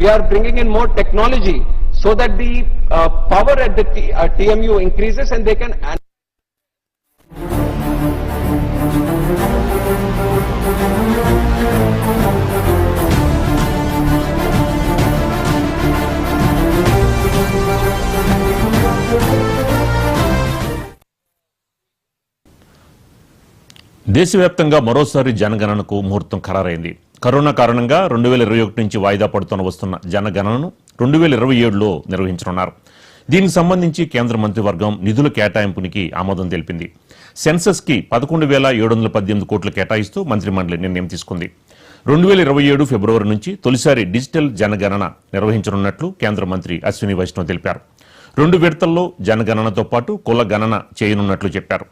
We are bringing in more technology so that the power at the TMU increases and they can. దేశవ్యాప్తంగా మరోసారి జనగణనకు ముహూర్తం ఖరారైంది. Corona కారణంగా 2021 నుంచి వాయిదా పడుతూ వస్తున్న జనగణనను 2027లో నిర్వహించనున్నారు. దీనికి సంబంధించి కేంద్ర మంత్రివర్గం నిధుల కేటాయింపునికి ఆమోదం తెలిపింది. సెన్సస్ కి 11,718 కోట్లు కేటాయిస్తూ మంత్రిమండలి నిర్ణయం తీసుకుంది. 2027 ఫిబ్రవరి నుంచి తొలిసారి డిజిటల్ జనగణన నిర్వహించనున్నట్లు కేంద్ర మంత్రి అశ్విని వైష్ణవ్ తెలిపారు. 2 విడతల్లో జనగణనతో పాటు కుల గణన చేయనున్నట్లు చెప్పారు.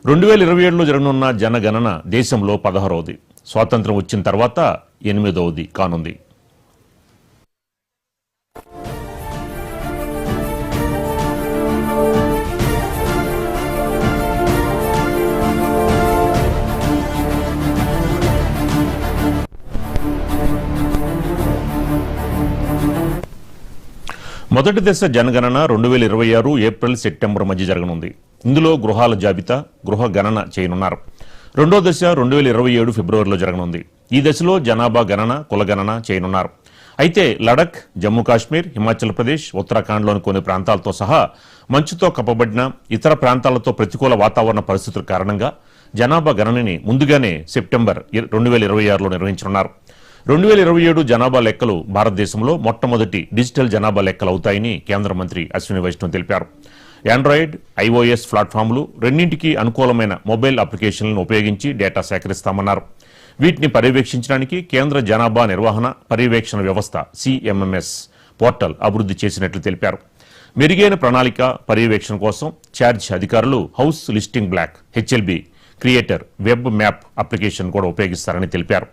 2027లో జరగనున్న జనగణన దేశంలో 16వది. స్వాతంత్ర్యం వచ్చిన తర్వాత 8వది కానుంది. మొదటి దశ జనగణన 2026 ఏప్రిల్ సెప్టెంబర్ మధ్య జరగనుంది. ఇందులో గృహాల జాబితా, గృహ గణన చేయనున్నారు. రెండో దశ 2027 ఫిబ్రవరిలో జరగనుంది. ఈ దశలో జనాభా గణన, కుల గణన చేయనున్నారు. అయితే లడఖ్, జమ్మూ కాశ్మీర్, హిమాచల్ ప్రదేశ్, ఉత్తరాఖండ్లోని కొన్ని ప్రాంతాలతో సహా మంచుతో కప్పబడిన ఇతర ప్రాంతాలతో ప్రతికూల వాతావరణ పరిస్థితుల కారణంగా జనాభా గణనని ముందుగానే సెప్టెంబర్ 2026లో నిర్వహించనున్నారు. 2027 జనాభా లెక్కలు భారతదేశంలో మొట్టమొదటి డిజిటల్ జనాభా లెక్కలు అవుతాయని కేంద్ర మంత్రి అశ్విని వైష్ణవ్ తెలిపారు. ఆండ్రాయిడ్, ఐఓఎస్ ప్లాట్ఫామ్లు రెండింటికి అనుకూలమైన మొబైల్ అప్లికేషన్లను ఉపయోగించి డేటా సేకరిస్తామన్నారు. వీటిని పర్యవేక్షించడానికి కేంద్ర జనాభా నిర్వహణ పర్యవేక్షణ వ్యవస్థ సిఎంఎంఎస్ పోర్టల్ అభివృద్ధి చేసినట్లు తెలిపారు. మెరుగైన ప్రణాళిక పర్యవేక్షణ కోసం ఛార్జ్ అధికారులు house listing block, HLB, creator, web map application కూడా ఉపయోగిస్తారని తెలిపారు.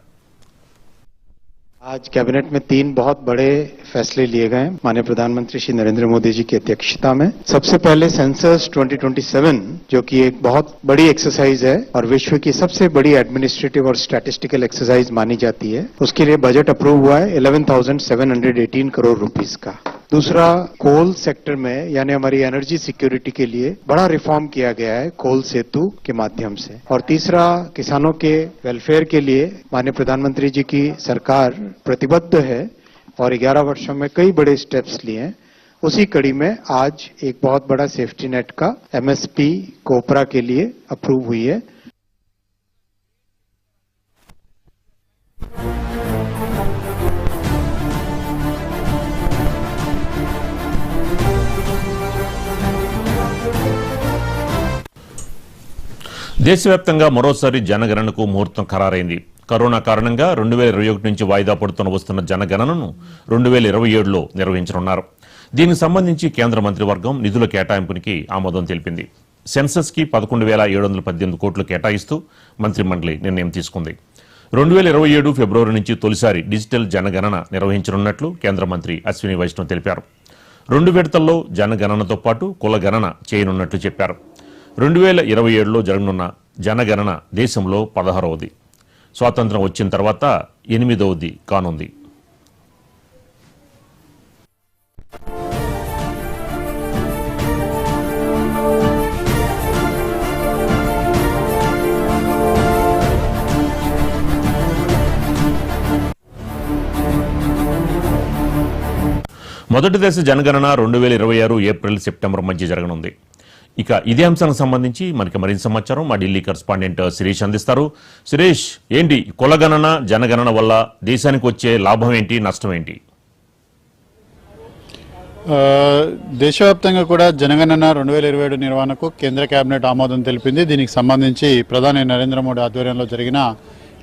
आज कैबिनेट में 3 बहुत बड़े फैसले लिए गए हैं माननीय प्रधानमंत्री श्री नरेंद्र मोदी जी की अध्यक्षता में। सबसे पहले सेंसस 2027 जो कि एक बहुत बड़ी एक्सरसाइज है और विश्व की सबसे बड़ी एडमिनिस्ट्रेटिव और स्टैटिस्टिकल एक्सरसाइज मानी जाती है, उसके लिए बजट अप्रूव हुआ है 11,718 करोड़ रुपीस का। दूसरा, कोल सेक्टर में यानी हमारी एनर्जी सिक्योरिटी के लिए बड़ा रिफॉर्म किया गया है कोल सेतु के माध्यम से। और तीसरा, किसानों के वेलफेयर के लिए माननीय प्रधानमंत्री जी की सरकार प्रतिबद्ध है और 11 वर्षों में कई बड़े स्टेप्स लिए हैं। उसी कड़ी में आज एक बहुत बड़ा सेफ्टी नेट का एमएसपी कोपरा के लिए अप्रूव हुई है। దేశవ్యాప్తంగా మరోసారి జనగణనకు ముహూర్తం ఖరారైంది. కరోనా కారణంగా 2021 నుంచి వాయిదా పడుతూ వస్తున్న జనగణనను 2027లో నిర్వహించనున్నారు. దీనికి సంబంధించి కేంద్ర మంత్రివర్గం నిధుల కేటాయింపునికి ఆమోదం తెలిపింది. సెన్సస్ కి 11,718 కోట్లు కేటాయిస్తూ మంత్రిమండలి నిర్ణయం తీసుకుంది. 2027 ఫిబ్రవరి నుంచి తొలిసారి డిజిటల్ జనగణన నిర్వహించనున్నట్లు కేంద్ర మంత్రి అశ్విని వైష్ణవ్ తెలిపారు. 2 విడతల్లో జనగణనతో పాటు కుల గణన చేయనున్నట్లు చెప్పారు. 2027లో జరగనున్న జనగణన దేశంలో 16వది. స్వాతంత్ర్యం వచ్చిన తర్వాత 8వది కానుంది. మొదటి దశ జనగణన 2026 ఏప్రిల్ సెప్టెంబర్ మధ్య జరగనుంది. ఇక ఇదే అంశానికి సంబంధించి మనకి మరింత సమాచారం మా ఢిల్లీ కరెస్పాండెంట్ శిరీష్ అందిస్తారు. శిరీష్, ఏంటి కులగణన జనగణన వల్ల దేశానికి వచ్చే లాభం ఏంటి, నష్టం ఏంటి? దేశవ్యాప్తంగా కూడా జనగణన 2027 నిర్వహణకు కేంద్ర కేబినెట్ ఆమోదం తెలిపింది. దీనికి సంబంధించి ప్రధాని నరేంద్ర మోడీ ఆధ్వర్యంలో జరిగిన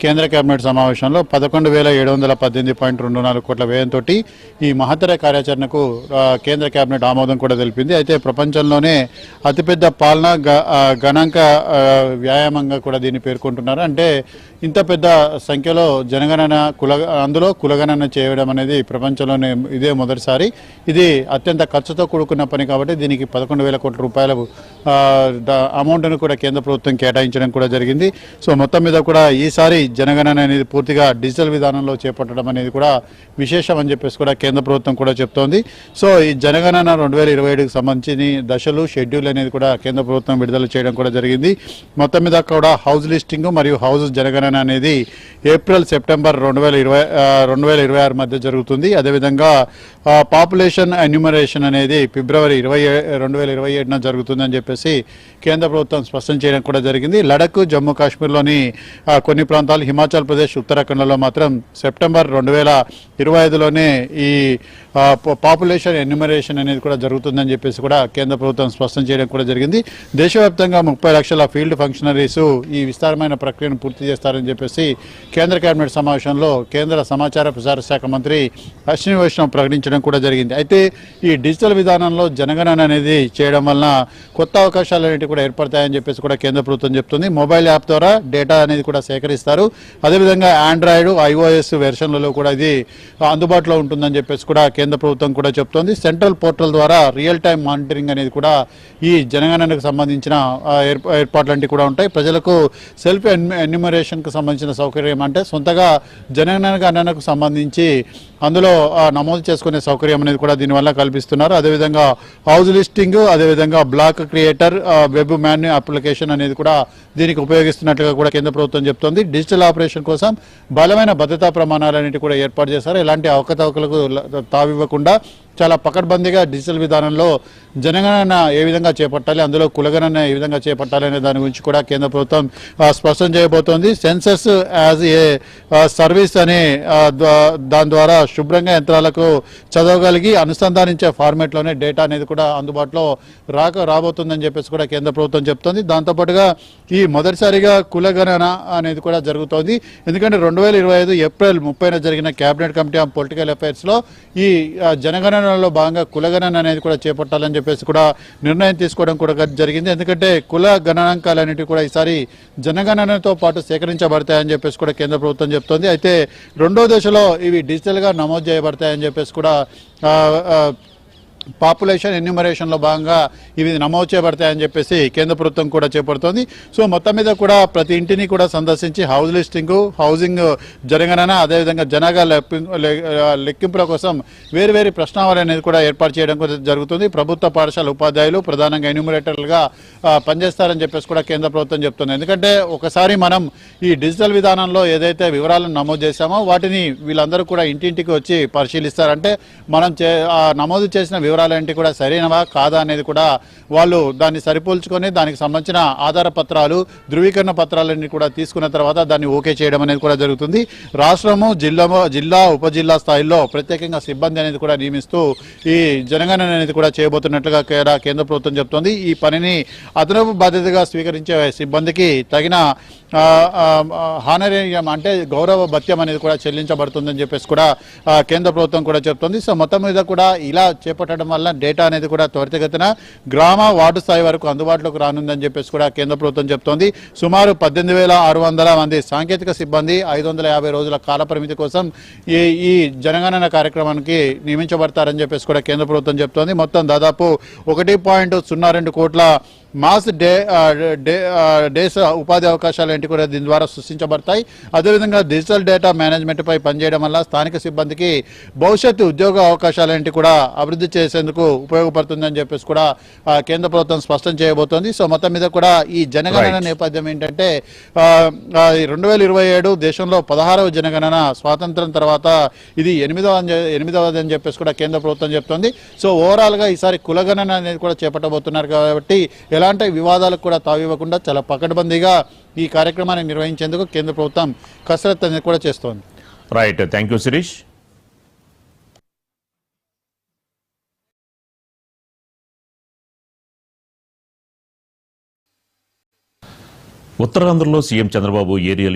కేంద్ర కేబినెట్ సమావేశంలో 11,718.24 కోట్ల వ్యయంతో ఈ మహత్తర కార్యాచరణకు కేంద్ర కేబినెట్ ఆమోదం కూడా తెలిపింది. అయితే ప్రపంచంలోనే అతిపెద్ద పాలన గణాంక వ్యాయామంగా కూడా దీన్ని పేర్కొంటున్నారు. అంటే ఇంత పెద్ద సంఖ్యలో జనగణన అందులో కులగణన చేయడం అనేది ప్రపంచంలోనే ఇదే మొదటిసారి. ఇది అత్యంత ఖర్చుతో కూడుకున్న పని కాబట్టి దీనికి 11,000 కోట్ల రూపాయల అమౌంట్ను కూడా కేంద్ర ప్రభుత్వం కేటాయించడం కూడా జరిగింది. సో మొత్తం మీద కూడా ఈసారి జనగణన అనేది పూర్తిగా డిజిటల్ విధానంలో చేపట్టడం అనేది కూడా విశేషం అని చెప్పేసి కూడా కేంద్ర ప్రభుత్వం కూడా చెప్తోంది. సో ఈ జనగణన 2027కి సంబంధించిన దశలు షెడ్యూల్ అనేది కూడా కేంద్ర ప్రభుత్వం విడుదల చేయడం కూడా జరిగింది. మొత్తం మీద కూడా హౌస్ లిస్టింగ్ మరియు హౌస్ జనగణన అనేది ఏప్రిల్ సెప్టెంబర్ 2026 మధ్య జరుగుతుంది. అదేవిధంగా పాపులేషన్ ఎన్యూమరేషన్ అనేది ఫిబ్రవరి 2027న జరుగుతుందని చెప్పేసి కేంద్ర ప్రభుత్వం స్పష్టం చేయడం కూడా జరిగింది. లడఖ్, జమ్మూ కాశ్మీర్లోని కొన్ని ప్రాంతాలు, హిమాచల్ ప్రదేశ్, ఉత్తరాఖండ్లో మాత్రం సెప్టెంబర్ 2025లోనే ఈ పాపులేషన్ ఎన్యూమరేషన్ అనేది కూడా జరుగుతుందని చెప్పేసి కూడా కేంద్ర ప్రభుత్వం స్పష్టం చేయడం కూడా జరిగింది. దేశవ్యాప్తంగా 30 లక్షల ఫీల్డ్ ఫంక్షనరీస్ ఈ విస్తారమైన ప్రక్రియను పూర్తి చేస్తారని చెప్పేసి కేంద్ర కేబినెట్ సమావేశంలో కేంద్ర సమాచార ప్రసార శాఖ మంత్రి అశ్విని వైష్ణవ్ ప్రకటించడం కూడా జరిగింది. అయితే ఈ డిజిటల్ విధానంలో జనగణన అనేది చేయడం వలన కొత్త అవకాశాలు అనేవి కూడా ఏర్పడతాయని చెప్పేసి కూడా కేంద్ర ప్రభుత్వం చెప్తుంది. మొబైల్ యాప్ ద్వారా డేటా అనేది కూడా సేకరిస్తారు. అదేవిధంగా ఆండ్రాయిడ్, iOS వెర్షన్లలో కూడా ఇది అందుబాటులో ఉంటుందని చెప్పేసి కూడా కేంద్ర ప్రభుత్వం కూడా చెప్తోంది. సెంట్రల్ పోర్టల్ ద్వారా రియల్ టైం మానిటరింగ్ అనేది కూడా ఈ జనగణనకు సంబంధించిన ఏర్పాట్లంటివి కూడా ఉంటాయి. ప్రజలకు సెల్ఫ్ ఎన్యూమరేషన్కు సంబంధించిన సౌకర్యం అంటే సొంతగా జనగణనకు సంబంధించి అందులో నమోదు చేసుకునే సౌకర్యం అనేది కూడా దీనివల్ల కల్పిస్తున్నారు. అదేవిధంగా హౌస్ లిస్టింగ్, అదేవిధంగా బ్లాక్ క్రియేటర్, వెబ్ మాన్యూ అప్లికేషన్ అనేది కూడా దీనికి ఉపయోగిస్తున్నట్లుగా కూడా కేంద్ర ప్రభుత్వం చెప్తోంది. డిజిటల్ ఆపరేషన్ కోసం బలమైన భద్రతా ప్రమాణాలన్నిటి కూడా ఏర్పాటు చేశారు. ఎలాంటి అవకతవకలకు తావివ్వకుండా చాలా పకడ్బందీగా డిజిటల్ విధానంలో జనగణన ఏ విధంగా చేపట్టాలి, అందులో కులగణన ఏ విధంగా చేపట్టాలి అనే దాని గురించి కూడా కేంద్ర ప్రభుత్వం స్పష్టం చేయబోతోంది. సెన్సస్ యాజ్ ఏ సర్వీస్ అనే దాని ద్వారా శుభ్రంగా యంత్రాలకు చదవగలిగి అనుసంధానించే ఫార్మేట్లోనే డేటా అనేది కూడా అందుబాటులో రాబోతుందని చెప్పేసి కూడా కేంద్ర ప్రభుత్వం చెప్తోంది. దాంతోపాటుగా ఈ మొదటిసారిగా కులగణన అనేది కూడా జరుగుతోంది. ఎందుకంటే 2025 ఏప్రిల్ 30న జరిగిన కేబినెట్ కమిటీ ఆన్ పొలిటికల్ అఫైర్స్లో ఈ జనగణనలో భాగంగా కులగణన అనేది కూడా చేపట్టాలని చెప్పేసి కూడా నిర్ణయం తీసుకోవడం కూడా జరిగింది. ఎందుకంటే కుల గణనాంకాలన్నిటి కూడా ఈసారి జనగణనతో పాటు సేకరించబడతాయని చెప్పేసి కూడా కేంద్ర ప్రభుత్వం చెప్తోంది. అయితే రెండో దశలో ఇవి డిజిటల్గా నమోదు చేయబడతాయని చెప్పేసి కూడా పాపులేషన్ ఎన్యూమరేషన్లో భాగంగా ఇవి నమోదు చేయబడతాయని చెప్పేసి కేంద్ర ప్రభుత్వం కూడా చేపడుతోంది. సో మొత్తం మీద కూడా ప్రతి ఇంటిని కూడా సందర్శించి హౌస్ లిస్టింగ్, హౌసింగ్ జనగణన, అదేవిధంగా జనాభా లెక్కింపుల కోసం వేరు ప్రశ్నావళి అనేది కూడా ఏర్పాటు చేయడం జరుగుతుంది. ప్రభుత్వ పాఠశాల ఉపాధ్యాయులు ప్రధానంగా ఎన్యూమరేటర్లుగా పనిచేస్తారని చెప్పేసి కూడా కేంద్ర ప్రభుత్వం చెప్తుంది. ఎందుకంటే ఒకసారి మనం ఈ డిజిటల్ విధానంలో ఏదైతే వివరాలను నమోదు చేశామో వాటిని వీళ్ళందరూ కూడా ఇంటింటికి వచ్చి పరిశీలిస్తారంటే మనం నమోదు చేసిన వివరాలేంటి కూడా సరైనవా కాదా అనేది కూడా వాళ్ళు దాన్ని సరిపోల్చుకొని దానికి సంబంధించిన ఆధార పత్రాలు, ధృవీకరణ పత్రాలన్నీ కూడా తీసుకున్న తర్వాత దాన్ని ఓకే చేయడం అనేది కూడా జరుగుతుంది. రాష్ట్రము, జిల్లా, ఉపజిల్లా స్థాయిలో ప్రత్యేకంగా సిబ్బంది అనేది కూడా నియమిస్తూ ఈ జనగణన అనేది కూడా చేయబోతున్నట్లుగా కేంద్ర ప్రభుత్వం చెప్తోంది. ఈ పనిని అదనపు బాధ్యతగా స్వీకరించే సిబ్బందికి తగిన హానరేయం అంటే గౌరవ భత్యం అనేది కూడా చెల్లించబడుతుందని చెప్పేసి కూడా కేంద్ర ప్రభుత్వం కూడా చెప్తోంది. సో మొత్తం మీద కూడా ఇలా చేపట్టడం వల్ల డేటా అనేది కూడా త్వరితగతిన గ్రామ, వార్డు స్థాయి వరకు అందుబాటులోకి రానుందని చెప్పేసి కూడా కేంద్ర ప్రభుత్వం చెప్తోంది. సుమారు 18,600 మంది సాంకేతిక సిబ్బంది 550 రోజుల కాల పరిమితి కోసం ఈ జనగణన కార్యక్రమానికి నియమించబడతారని చెప్పేసి కూడా కేంద్ర ప్రభుత్వం చెప్తోంది. మొత్తం దాదాపు 1.02 కోట్ల మాస్ డేస్ ఉపాధి అవకాశాలు ఏంటి కూడా దీని ద్వారా సృష్టించబడతాయి. అదేవిధంగా డిజిటల్ డేటా మేనేజ్మెంట్ పై పనిచేయడం వల్ల స్థానిక సిబ్బందికి భవిష్యత్తు ఉద్యోగ అవకాశాలు ఏంటి కూడా అభివృద్ధి చేసేందుకు ఉపయోగపడుతుందని చెప్పేసి కూడా కేంద్ర ప్రభుత్వం స్పష్టం చేయబోతోంది. సో మొత్తం మీద కూడా ఈ జనగణన నేపథ్యం ఏంటంటే 2027 దేశంలో 16వ జనగణన, స్వాతంత్రం తర్వాత ఇది 8వది అని చెప్పేసి కూడా కేంద్ర ప్రభుత్వం చెప్తోంది. సో ఓవరాల్ గా ఈసారి కులగణన అనేది కూడా చేపట్టబోతున్నారు కాబట్టి ఎలాంటి వివాదాలకు కూడా తావివ్వకుండా చాలా పకడ్బందీగా ఈ కార్యక్రమాన్ని నిర్వహించేందుకు కేంద్ర ప్రభుత్వం కసరత్తు అనేది కూడా చేస్తోంది. Right, thank you Shirish. ఉత్తరాంధ్రలో సీఎం చంద్రబాబు ఏరియల్